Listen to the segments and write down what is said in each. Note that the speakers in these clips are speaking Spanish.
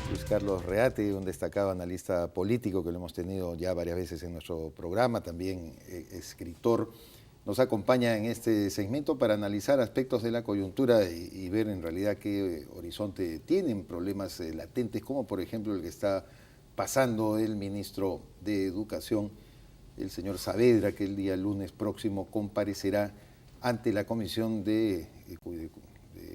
Luis Carlos Reate, un destacado analista político que lo hemos tenido ya varias veces en nuestro programa, también escritor, nos acompaña en este segmento para analizar aspectos de la coyuntura y ver en realidad qué horizonte tienen problemas latentes, como por ejemplo el que está pasando el ministro de Educación, el señor Saavedra, que el día lunes próximo comparecerá ante la Comisión de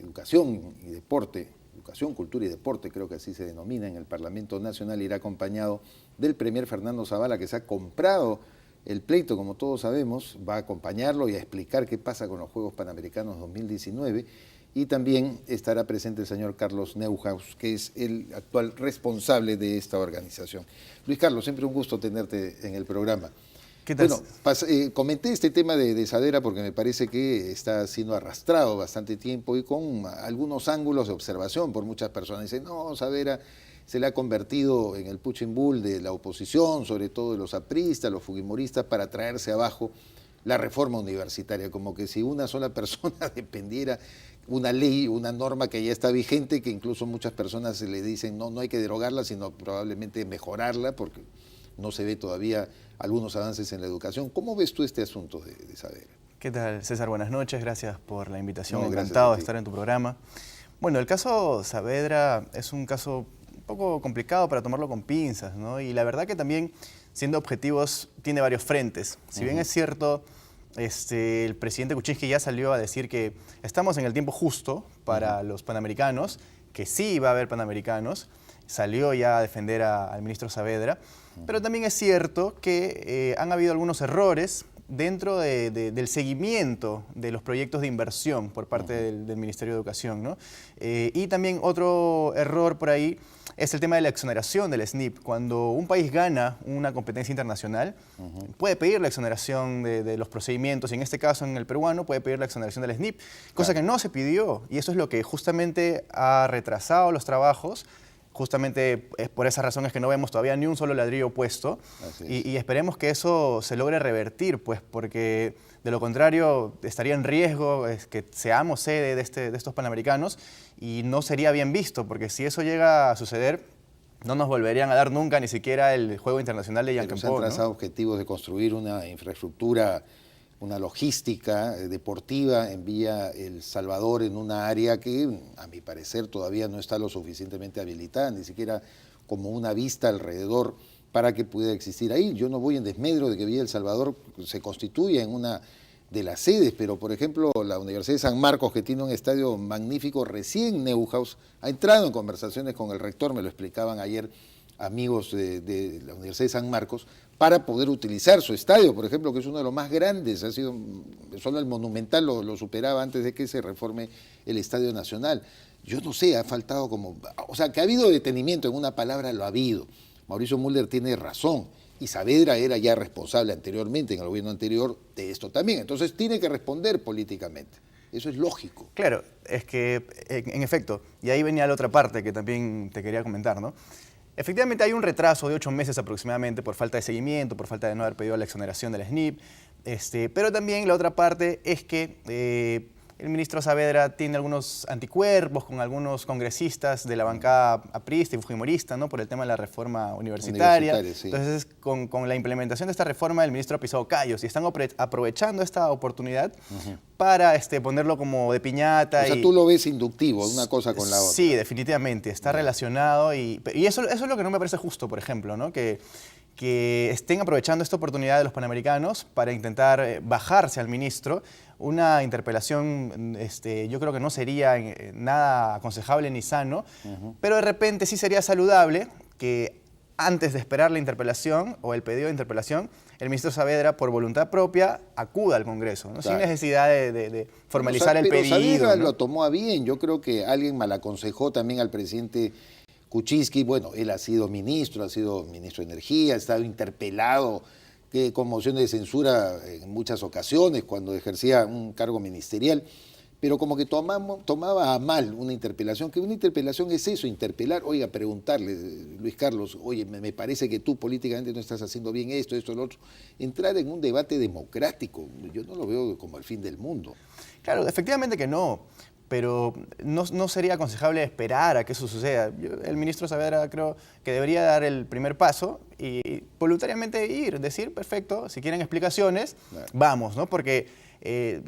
Educación y Deporte, Educación, Cultura y Deporte, creo que así se denomina en el Parlamento Nacional. Irá acompañado del premier Fernando Zavala, que se ha comprado el pleito, como todos sabemos, va a acompañarlo y a explicar qué pasa con los Juegos Panamericanos 2019, y también estará presente el señor Carlos Neuhaus, que es el actual responsable de esta organización. Luis Carlos, siempre un gusto tenerte en el programa. ¿Qué tal? Bueno, comenté este tema de Saavedra porque me parece que está siendo arrastrado bastante tiempo y con algunos ángulos de observación por muchas personas. Dicen, no, Saavedra se le ha convertido en el punching ball de la oposición, sobre todo de los apristas, los fujimoristas, para traerse abajo la reforma universitaria, como que si una sola persona dependiera una ley, una norma que ya está vigente, que incluso muchas personas le dicen, no, no hay que derogarla, sino probablemente mejorarla, porque no se ve todavía algunos avances en la educación. ¿Cómo ves tú este asunto de Saavedra? ¿Qué tal, César? Buenas noches, gracias por la invitación, No, encantado de estar en tu programa. Bueno, el caso Saavedra es un caso un poco complicado para tomarlo con pinzas, ¿no? Y la verdad que también, siendo objetivos, tiene varios frentes. Si bien es cierto, el presidente Kuczynski ya salió a decir que estamos en el tiempo justo para los Panamericanos, que sí va a haber Panamericanos, salió ya a defender al ministro Saavedra, pero también es cierto que han habido algunos errores dentro del seguimiento de los proyectos de inversión por parte del Ministerio de Educación, ¿no? Y también otro error por ahí es el tema de la exoneración del SNIP. Cuando un país gana una competencia internacional, puede pedir la exoneración de los procedimientos, y en este caso, en el peruano, puede pedir la exoneración del SNIP, cosa que no se pidió, y eso es lo que justamente ha retrasado los trabajos. Justamente es por esas razones que no vemos todavía ni un solo ladrillo puesto, y esperemos que eso se logre revertir, pues, porque de lo contrario estaría en riesgo que seamos sede de estos Panamericanos, y no sería bien visto, porque si eso llega a suceder, no nos volverían a dar nunca ni siquiera el Juego Internacional de Yanquempó, Se han trazado, ¿no?, objetivos objetivos de construir una infraestructura, una logística deportiva en Villa El Salvador, en una área que, a mi parecer, todavía no está lo suficientemente habilitada, ni siquiera como una vista alrededor para que pudiera existir ahí. Yo no voy en desmedro de que Villa El Salvador se constituya en una de las sedes, pero por ejemplo la Universidad de San Marcos, que tiene un estadio magnífico, recién Neuhaus ha entrado en conversaciones con el rector, me lo explicaban ayer amigos de la Universidad de San Marcos, para poder utilizar su estadio, por ejemplo, que es uno de los más grandes, ha sido, solo el Monumental lo superaba antes de que se reforme el Estadio Nacional. Yo no sé, ha faltado como, o sea, que ha habido detenimiento, en una palabra lo ha habido. Mauricio Müller tiene razón, y Saavedra era ya responsable anteriormente, en el gobierno anterior, de esto también. Entonces tiene que responder políticamente. Eso es lógico. Claro, es que, en efecto, y ahí venía la otra parte que también te quería comentar, ¿no? Efectivamente hay un retraso de 8 meses aproximadamente por falta de seguimiento, por falta de no haber pedido la exoneración del SNIP, pero también la otra parte es que el ministro Saavedra tiene algunos anticuerpos con algunos congresistas de la bancada aprista y fujimorista, ¿no?, por el tema de la reforma universitaria. Sí. Entonces, con la implementación de esta reforma, el ministro ha pisado callos y están aprovechando esta oportunidad para ponerlo como de piñata. O sea, tú lo ves inductivo, una cosa con la otra. Sí, definitivamente, está relacionado, y eso es lo que no me parece justo, por ejemplo, ¿no?, que estén aprovechando esta oportunidad de los Panamericanos para intentar bajarse al ministro. Una interpelación, yo creo que no sería nada aconsejable ni sano, pero de repente sí sería saludable que antes de esperar la interpelación o el pedido de interpelación, el ministro Saavedra, por voluntad propia, acuda al Congreso, ¿no? Claro. Sin necesidad de formalizar el pedido. Saavedra, ¿no?, lo tomó a bien. Yo creo que alguien malaconsejó también al presidente Kuczynski. Bueno, él ha sido ministro de Energía, ha estado interpelado con mociones de censura en muchas ocasiones cuando ejercía un cargo ministerial, pero como que tomaba a mal una interpelación, que una interpelación es eso, interpelar, oiga, preguntarle, Luis Carlos, oye, me parece que tú políticamente no estás haciendo bien esto, lo otro, entrar en un debate democrático, yo no lo veo como el fin del mundo. Claro, efectivamente que no, pero no sería aconsejable esperar a que eso suceda. El ministro Saavedra creo que debería dar el primer paso y voluntariamente ir, decir, perfecto, si quieren explicaciones, claro, vamos, ¿no? Porque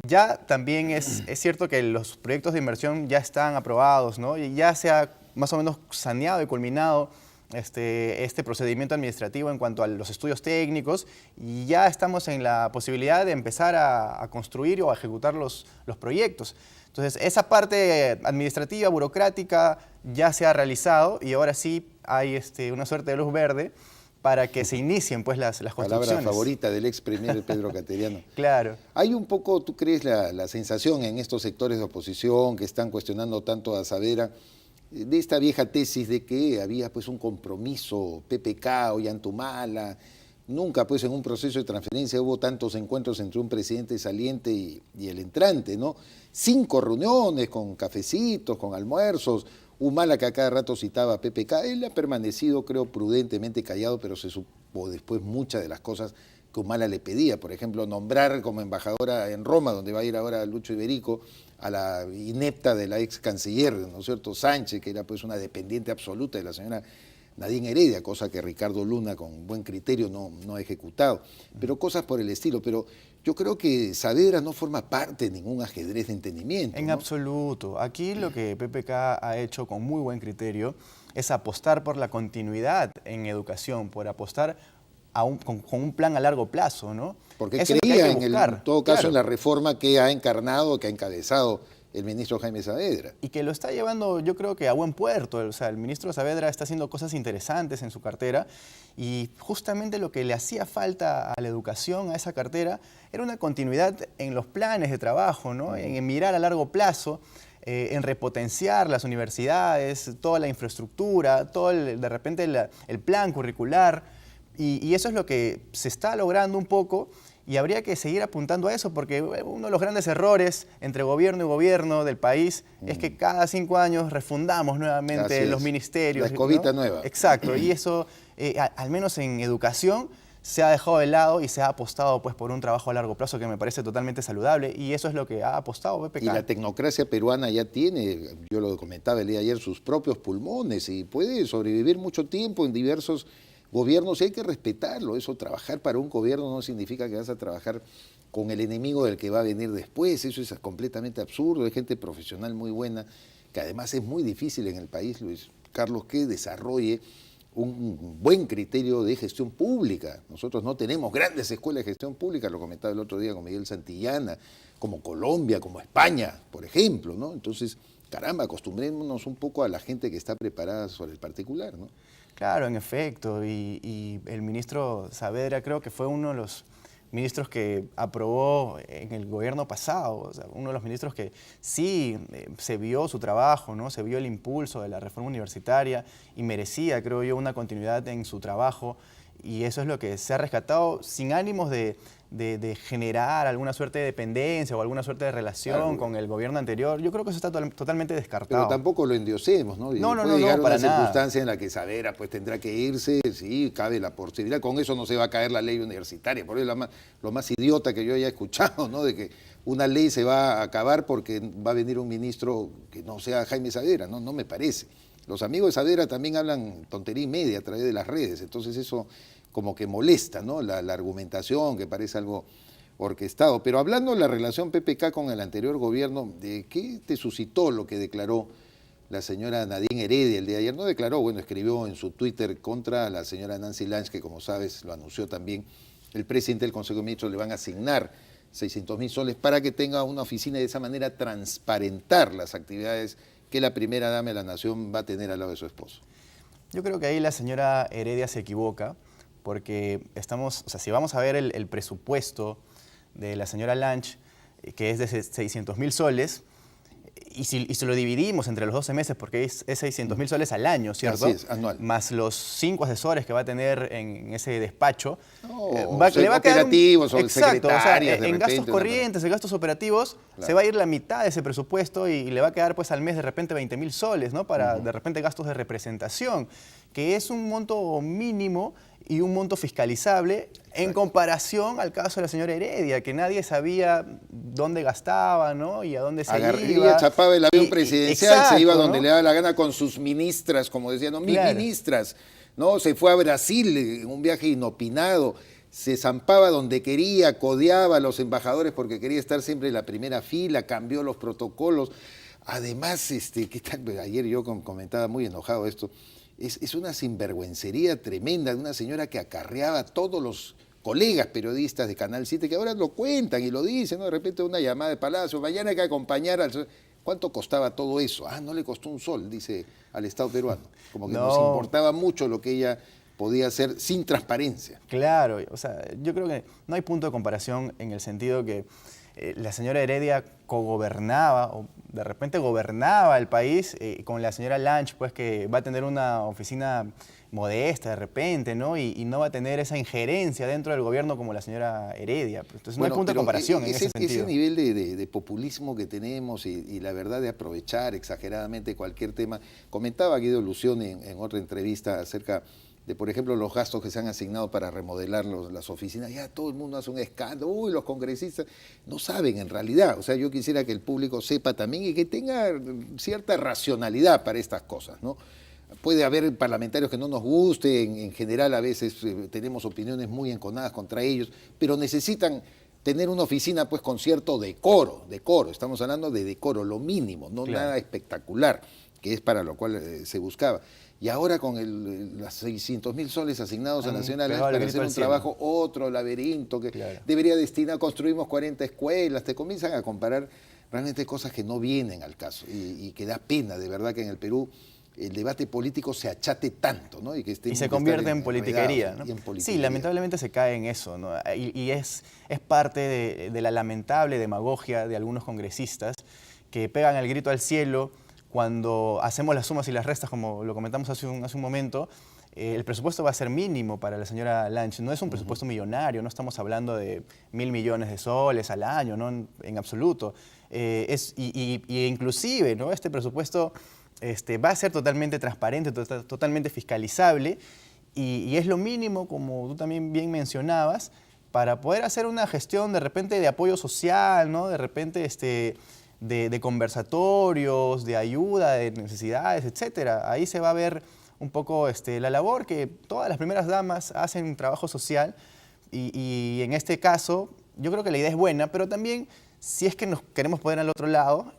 ya también es cierto que los proyectos de inversión ya están aprobados, ¿no? Y ya se ha más o menos saneado y culminado este procedimiento administrativo en cuanto a los estudios técnicos y ya estamos en la posibilidad de empezar a construir o a ejecutar los proyectos. Entonces, esa parte administrativa, burocrática, ya se ha realizado y ahora sí hay una suerte de luz verde para que se inicien pues, las construcciones. Palabra favorita del ex premier Pedro Cateriano. Claro. Hay un poco, ¿tú crees, la sensación en estos sectores de oposición que están cuestionando tanto a Saavedra, de esta vieja tesis de que había pues un compromiso PPK, Ollantumala, nunca pues en un proceso de transferencia hubo tantos encuentros entre un presidente saliente y el entrante, ¿no? 5 reuniones con cafecitos, con almuerzos, Humala que a cada rato citaba a PPK, él ha permanecido creo prudentemente callado, pero se supo después muchas de las cosas que Humala le pedía, por ejemplo, nombrar como embajadora en Roma, donde va a ir ahora Lucho Iberico, a la inepta de la ex canciller, ¿no es cierto?, Sánchez, que era pues una dependiente absoluta de la señora Nadine Heredia, cosa que Ricardo Luna con buen criterio no ha ejecutado, pero cosas por el estilo. Pero yo creo que Saavedra no forma parte de ningún ajedrez de entendimiento. En absoluto. Aquí lo que PPK ha hecho con muy buen criterio es apostar por la continuidad en educación, por apostar con un plan a largo plazo, ¿no? Porque creía en todo caso, claro, en la reforma que ha encarnado, que ha encabezado el ministro Jaime Saavedra. Y que lo está llevando, yo creo que a buen puerto. O sea, el ministro Saavedra está haciendo cosas interesantes en su cartera y justamente lo que le hacía falta a la educación, a esa cartera, era una continuidad en los planes de trabajo, ¿no? En mirar a largo plazo, en repotenciar las universidades, toda la infraestructura, todo de repente el plan curricular. Y eso es lo que se está logrando un poco. Y habría que seguir apuntando a eso porque uno de los grandes errores entre gobierno y gobierno del país es que cada 5 años refundamos nuevamente los ministerios. La escobita, ¿no?, nueva. Exacto, y eso, al menos en educación, se ha dejado de lado y se ha apostado pues, por un trabajo a largo plazo que me parece totalmente saludable y eso es lo que ha apostado PPK. Y la tecnocracia peruana ya tiene, yo lo comentaba el día de ayer, sus propios pulmones y puede sobrevivir mucho tiempo en diversos gobiernos y hay que respetarlo. Eso, trabajar para un gobierno no significa que vas a trabajar con el enemigo del que va a venir después. Eso es completamente absurdo. Hay gente profesional muy buena, que además es muy difícil en el país, Luis Carlos, que desarrolle un buen criterio de gestión pública. Nosotros no tenemos grandes escuelas de gestión pública, lo comentaba el otro día con Miguel Santillana, como Colombia, como España, por ejemplo, ¿no? Entonces, caramba, acostumbrémonos un poco a la gente que está preparada sobre el particular, ¿no? Claro, en efecto, y el ministro Saavedra creo que fue uno de los ministros que aprobó en el gobierno pasado, o sea, uno de los ministros que sí se vio su trabajo, ¿no? Se vio el impulso de la reforma universitaria y merecía, creo yo, una continuidad en su trabajo y eso es lo que se ha rescatado sin ánimos de generar alguna suerte de dependencia o alguna suerte de relación, claro, con el gobierno anterior. Yo creo que eso está totalmente descartado. Pero tampoco lo endiosemos, ¿no? No, puede llegar para una circunstancia en la que Saavedra pues tendrá que irse, sí, cabe la posibilidad. Con eso no se va a caer la ley universitaria, por eso es lo más idiota que yo haya escuchado, ¿no? De que una ley se va a acabar porque va a venir un ministro que no sea Jaime Saavedra, no me parece. Los amigos de Saavedra también hablan tontería y media a través de las redes, entonces eso como que molesta, ¿no? La argumentación, que parece algo orquestado. Pero hablando de la relación PPK con el anterior gobierno, ¿de qué te suscitó lo que declaró la señora Nadine Heredia el día de ayer? No declaró, bueno, escribió en su Twitter contra la señora Nancy Lange, que como sabes lo anunció también el presidente del Consejo de Ministros, le van a asignar 600.000 soles para que tenga una oficina y de esa manera transparentar las actividades que la primera dama de la nación va a tener al lado de su esposo. Yo creo que ahí la señora Heredia se equivoca, porque si vamos a ver el presupuesto de la señora Lange, que es de 600.000 soles, y si lo dividimos entre los 12 meses, porque es 600.000 soles al año, ¿cierto? Así es, anual. Más los 5 asesores que va a tener en ese despacho. No, Le va a quedar operativos o exacto, secretarias, o sea, en gastos corrientes, en gastos operativos, se va a ir la mitad de ese presupuesto y le va a quedar pues al mes de repente 20.000 soles, ¿no? Para de repente gastos de representación, que es un monto mínimo y un monto fiscalizable en comparación al caso de la señora Heredia, que nadie sabía dónde gastaba, ¿no? Y a dónde se iba. Chapaba el avión presidencial, exacto, se iba donde ¿no? le daba la gana con sus ministras, como decían, no, mis Claro. ministras, ¿no? Se fue a Brasil en un viaje inopinado, se zampaba donde quería, codeaba a los embajadores porque quería estar siempre en la primera fila, cambió los protocolos. Además, ayer yo comentaba muy enojado esto, es una sinvergüencería tremenda de una señora que acarreaba a todos los colegas periodistas de Canal 7 que ahora lo cuentan y lo dicen, ¿no? De repente una llamada de Palacio, mañana hay que acompañar al... ¿Cuánto costaba todo eso? Ah, no le costó un sol, dice al Estado peruano. Como que nos importaba mucho lo que ella podía hacer sin transparencia. Claro, o sea, yo creo que no hay punto de comparación en el sentido que la señora Heredia cogobernaba o de repente gobernaba el país con la señora Lange, pues que va a tener una oficina modesta de repente, ¿no? Y no va a tener esa injerencia dentro del gobierno como la señora Heredia. Entonces no hay punto de comparación en ese sentido. Ese nivel de populismo que tenemos y la verdad de aprovechar exageradamente cualquier tema. Comentaba Guido Lución en otra entrevista acerca de, por ejemplo, los gastos que se han asignado para remodelar las oficinas. Ya todo el mundo hace un escándalo, uy, los congresistas no saben en realidad. O sea, yo quisiera que el público sepa también y que tenga cierta racionalidad para estas cosas, ¿no? Puede haber parlamentarios que no nos gusten, en general a veces tenemos opiniones muy enconadas contra ellos, pero necesitan tener una oficina pues con cierto decoro, estamos hablando de decoro, lo mínimo, no Claro. nada espectacular, que es para lo cual se buscaba. Y ahora con las 600.000 soles asignados a Nacional para hacer un trabajo, otro laberinto que debería destinar, construimos 40 escuelas, te comienzan a comparar realmente cosas que no vienen al caso y que da pena de verdad que en el Perú el debate político se achate tanto, ¿no? Y se convierte en politiquería, ¿no? politiquería. Sí, lamentablemente se cae en eso, ¿no? Y es parte de la lamentable demagogia de algunos congresistas que pegan el grito al cielo cuando hacemos las sumas y las restas, como lo comentamos hace un momento. El presupuesto va a ser mínimo para la señora Lange, no es un presupuesto millonario, no estamos hablando de 1.000 millones de soles al año, no en absoluto. Inclusive, ¿no? Este presupuesto va a ser totalmente transparente, totalmente fiscalizable y es lo mínimo, como tú también bien mencionabas, para poder hacer una gestión de repente de apoyo social, ¿no? De repente de conversatorios, de ayuda, de necesidades, etcétera. Ahí se va a ver un poco la labor que todas las primeras damas hacen en trabajo social y en este caso yo creo que la idea es buena, pero también si es que nos queremos poner al otro lado,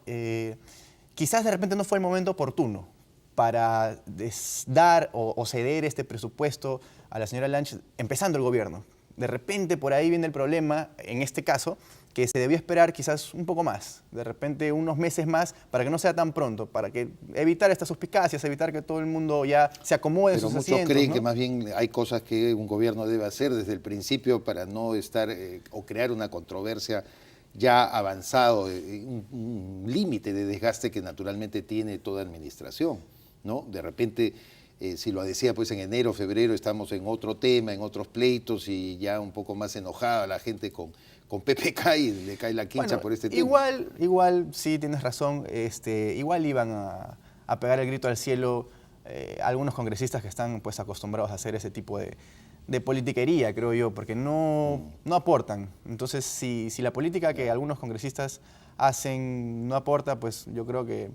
quizás de repente no fue el momento oportuno para dar o ceder este presupuesto a la señora Lange empezando el gobierno. De repente por ahí viene el problema, en este caso, que se debió esperar quizás un poco más, de repente unos meses más, para que no sea tan pronto, para evitar estas suspicacias, evitar que todo el mundo ya se acomode en sus asientos. Pero muchos creen, ¿no?, que más bien hay cosas que un gobierno debe hacer desde el principio para no estar o crear una controversia ya avanzado, un límite de desgaste que naturalmente tiene toda administración, ¿no? De repente, si lo decía pues en enero, febrero, estamos en otro tema, en otros pleitos y ya un poco más enojada la gente con PPK y le cae la quincha por este tema. Igual, sí, tienes razón, igual iban a pegar el grito al cielo algunos congresistas que están pues acostumbrados a hacer ese tipo de politiquería, creo yo, porque no aportan. Entonces, si la política que algunos congresistas hacen no aporta, pues yo creo que,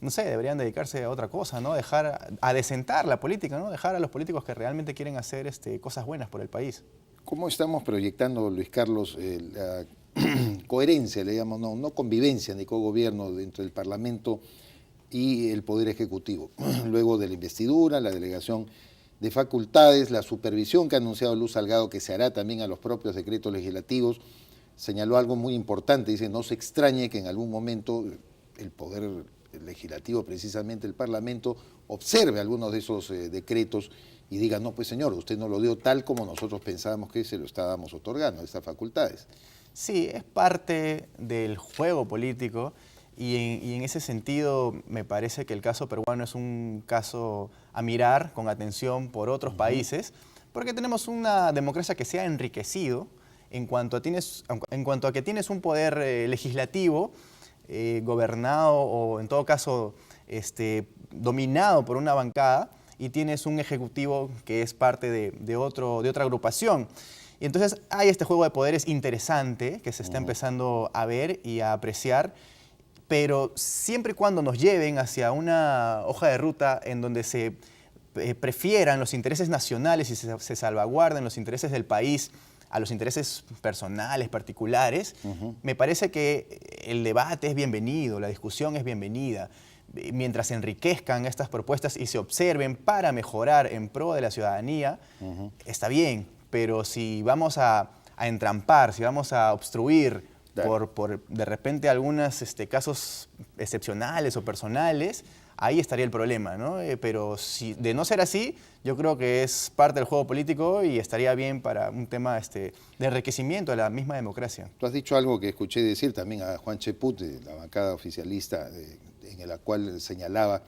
no sé, deberían dedicarse a otra cosa, ¿no? Dejar a desentar la política, ¿no? Dejar a los políticos que realmente quieren hacer cosas buenas por el país. ¿Cómo estamos proyectando, Luis Carlos, la coherencia, le llamo, no convivencia ni cogobierno dentro del Parlamento y el Poder Ejecutivo? Luego de la investidura, la delegación de facultades, la supervisión que ha anunciado Luz Salgado que se hará también a los propios decretos legislativos, señaló algo muy importante, dice, no se extrañe que en algún momento el Poder Legislativo, precisamente el Parlamento, observe algunos de esos decretos y diga, no, pues señor, usted no lo dio tal como nosotros pensábamos que se lo estábamos otorgando, estas facultades. Sí, es parte del juego político y en ese sentido me parece que el caso peruano es un caso a mirar con atención por otros países, porque tenemos una democracia que se ha enriquecido en cuanto a que tienes un poder legislativo gobernado o en todo caso dominado por una bancada, y tienes un ejecutivo que es parte de otra agrupación. Y entonces hay este juego de poderes interesante que se está empezando a ver y a apreciar, pero siempre y cuando nos lleven hacia una hoja de ruta en donde se prefieran los intereses nacionales y se salvaguarden los intereses del país a los intereses personales, particulares, me parece que el debate es bienvenido, la discusión es bienvenida. Mientras se enriquezcan estas propuestas y se observen para mejorar en pro de la ciudadanía, está bien, pero si vamos a entrampar, si vamos a obstruir por de repente algunos casos excepcionales o personales, ahí estaría el problema, ¿no? Pero si de no ser así, yo creo que es parte del juego político y estaría bien para un tema de enriquecimiento de la misma democracia. Tú has dicho algo que escuché decir también a Juan Cheput, de la bancada oficialista, en la cual señalaba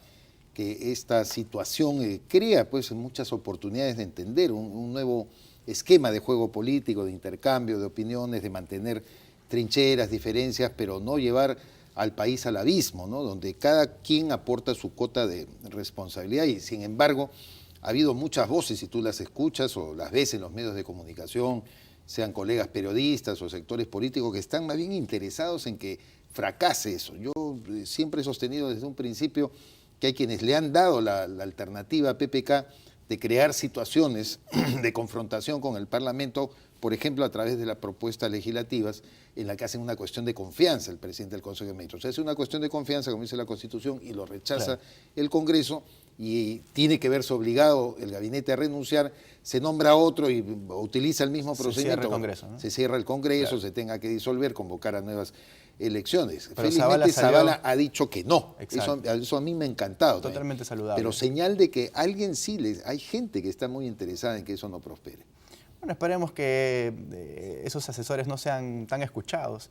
que esta situación crea pues muchas oportunidades de entender un nuevo esquema de juego político, de intercambio de opiniones, de mantener trincheras, diferencias, pero no llevar al país al abismo, ¿no? Donde cada quien aporta su cota de responsabilidad y sin embargo ha habido muchas voces, si tú las escuchas o las ves en los medios de comunicación, sean colegas periodistas o sectores políticos que están más bien interesados en que fracase eso. Yo siempre he sostenido desde un principio que hay quienes le han dado la alternativa a PPK de crear situaciones de confrontación con el Parlamento, por ejemplo, a través de las propuestas legislativas en la que hacen una cuestión de confianza el presidente del Consejo de Ministros. Se hace una cuestión de confianza, como dice la Constitución, y lo rechaza el Congreso, y tiene que verse obligado el gabinete a renunciar, se nombra otro y utiliza el mismo procedimiento. Se cierra el Congreso, ¿no? Se cierra el Congreso, se tenga que disolver, convocar a nuevas elecciones. Pero Felizmente Zavala ha dicho que no. Eso a mí me ha encantado. Totalmente saludable. Pero señal de que alguien sí, hay gente que está muy interesada en que eso no prospere. Bueno, esperemos que esos asesores no sean tan escuchados,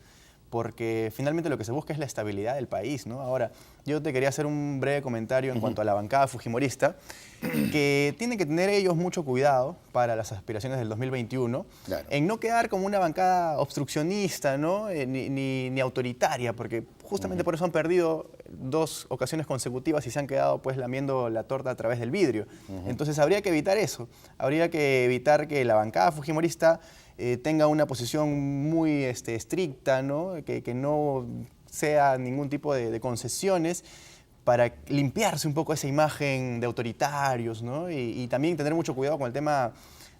porque finalmente lo que se busca es la estabilidad del país, ¿no? Ahora, yo te quería hacer un breve comentario en cuanto a la bancada fujimorista, que tienen que tener ellos mucho cuidado para las aspiraciones del 2021, en no quedar como una bancada obstruccionista, ¿no? ni autoritaria, porque justamente por eso han perdido 2 ocasiones consecutivas y se han quedado pues lamiendo la torta a través del vidrio. Entonces habría que evitar eso, habría que evitar que la bancada fujimorista tenga una posición muy estricta, ¿no? Que no sea ningún tipo de concesiones, para limpiarse un poco esa imagen de autoritarios, ¿no? Y también tener mucho cuidado con el tema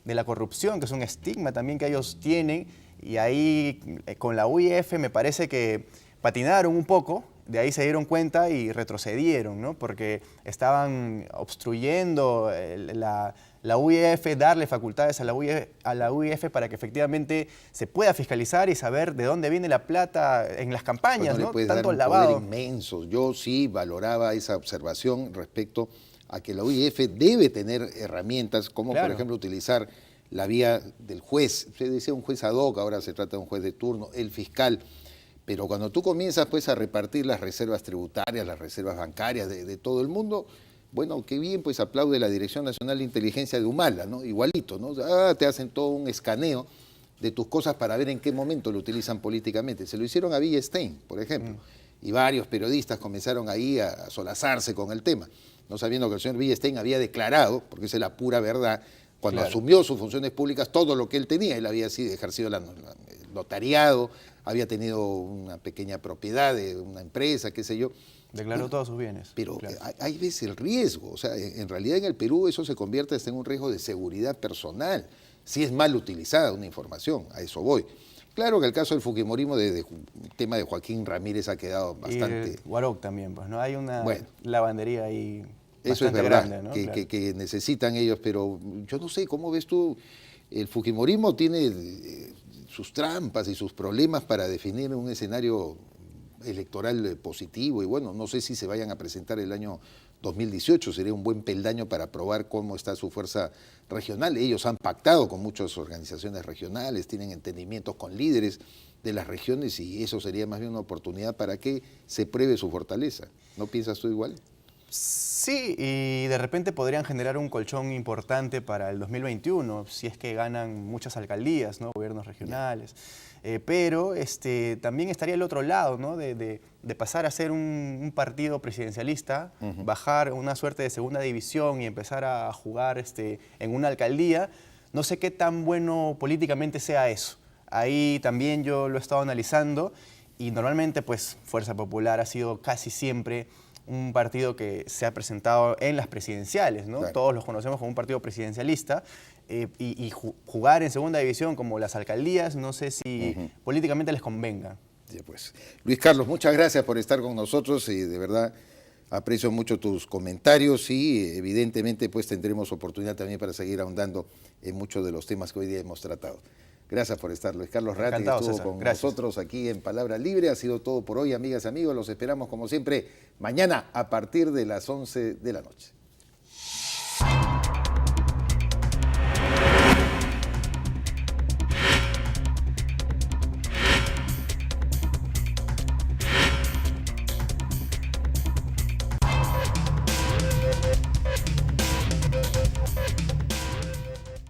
de la corrupción, que es un estigma también que ellos tienen, y ahí con la UIF me parece que patinaron un poco, de ahí se dieron cuenta y retrocedieron, ¿no? Porque estaban obstruyendo la UIF, darle facultades a la UIF para que efectivamente se pueda fiscalizar y saber de dónde viene la plata en las campañas, ¿no? Tanto dar lavado. Un poder inmenso. Yo sí valoraba esa observación respecto a que la UIF debe tener herramientas, como por ejemplo utilizar la vía del juez. Se decía un juez ad hoc, ahora se trata de un juez de turno, el fiscal. Pero cuando tú comienzas pues a repartir las reservas tributarias, las reservas bancarias de todo el mundo, bueno, qué bien, pues aplaude la Dirección Nacional de Inteligencia de Humala, ¿no? Igualito, ¿no? Te hacen todo un escaneo de tus cosas para ver en qué momento lo utilizan políticamente. Se lo hicieron a Villestein, por ejemplo, y varios periodistas comenzaron ahí a solazarse con el tema, no sabiendo que el señor Villestein había declarado, porque esa es la pura verdad, cuando asumió sus funciones públicas, todo lo que él tenía. Él había ejercido el notariado, había tenido una pequeña propiedad de una empresa, qué sé yo. Declaró todos sus bienes. Pero hay veces el riesgo, o sea, en realidad en el Perú eso se convierte hasta en un riesgo de seguridad personal, si es mal utilizada una información, a eso voy. Claro que el caso del fujimorismo, el tema de Joaquín Ramírez ha quedado bastante... Y Guaroc también, pues, ¿no? Hay una lavandería ahí eso es verdad, grande, ¿no? que necesitan ellos, pero yo no sé, ¿cómo ves tú? El fujimorismo tiene sus trampas y sus problemas para definir un escenario electoral positivo y bueno, no sé si se vayan a presentar el año 2018 sería un buen peldaño para probar cómo está su fuerza regional. Ellos han pactado con muchas organizaciones regionales, tienen entendimientos con líderes de las regiones y eso sería más bien una oportunidad para que se pruebe su fortaleza. ¿No piensas tú igual? Sí, y de repente podrían generar un colchón importante para el 2021, si es que ganan muchas alcaldías, ¿no? Gobiernos regionales. Pero también estaría el otro lado, ¿no? de pasar a ser un partido presidencialista, bajar una suerte de segunda división y empezar a jugar en una alcaldía. No sé qué tan bueno políticamente sea eso. Ahí también yo lo he estado analizando y normalmente pues Fuerza Popular ha sido casi siempre un partido que se ha presentado en las presidenciales, ¿no? Claro. Todos los conocemos como un partido presidencialista jugar en segunda división como las alcaldías, no sé si políticamente les convenga. Sí, pues. Luis Carlos, muchas gracias por estar con nosotros y de verdad aprecio mucho tus comentarios y evidentemente pues tendremos oportunidad también para seguir ahondando en muchos de los temas que hoy día hemos tratado. Gracias por estar. Luis Carlos Ratti estuvo César. con Gracias. nosotros aquí en Palabra Libre. Ha sido todo por hoy, amigas y amigos. Los esperamos como siempre mañana a partir de las 11 de la noche.